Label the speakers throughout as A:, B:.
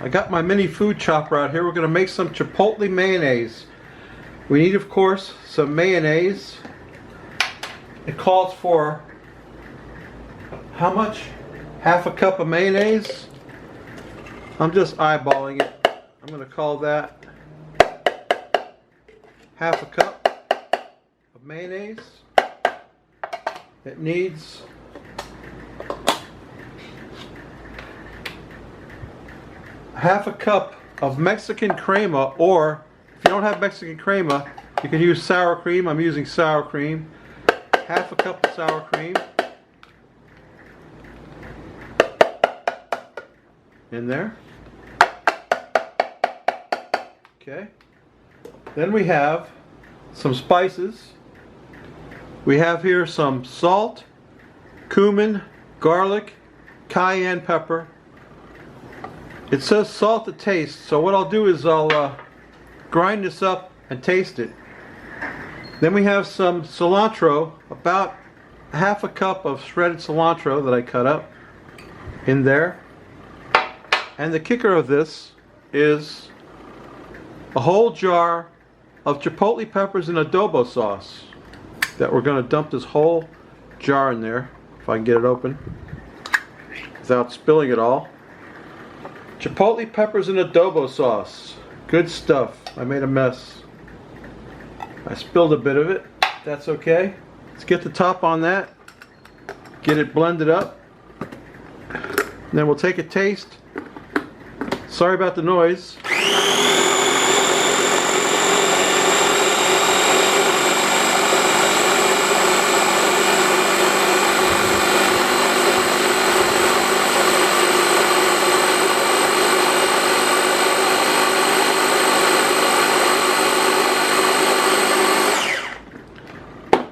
A: I got my mini food chopper out here. We're going to make some chipotle mayonnaise. We need, of course, some mayonnaise. It calls for how much? Half a cup of mayonnaise. I'm just eyeballing it. I'm going to call that half a cup of mayonnaise. It needs half a cup of Mexican crema, or if you don't have Mexican crema, you can use sour cream. I'm using sour cream. Half a cup of sour cream in there. Okay. Then we have some spices. We have here some salt, cumin, garlic, cayenne pepper. It says salt to taste, so what I'll do is I'll grind this up and taste it. Then we have some cilantro, about half a cup of shredded cilantro that I cut up in there. And the kicker of this is a whole jar of chipotle peppers and adobo sauce that we're going to dump this whole jar in there, if I can get it open without spilling it all. Chipotle peppers and adobo sauce. Good stuff. I made a mess. I spilled a bit of it. That's okay. Let's get the top on that. Get it blended up. Then we'll take a taste. Sorry about the noise.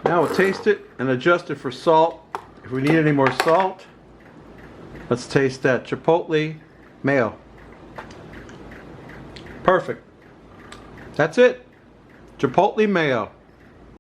A: Now we'll taste it and adjust it for salt. If we need any more salt, let's taste that Chipotle Mayo. Perfect. That's it. Chipotle Mayo.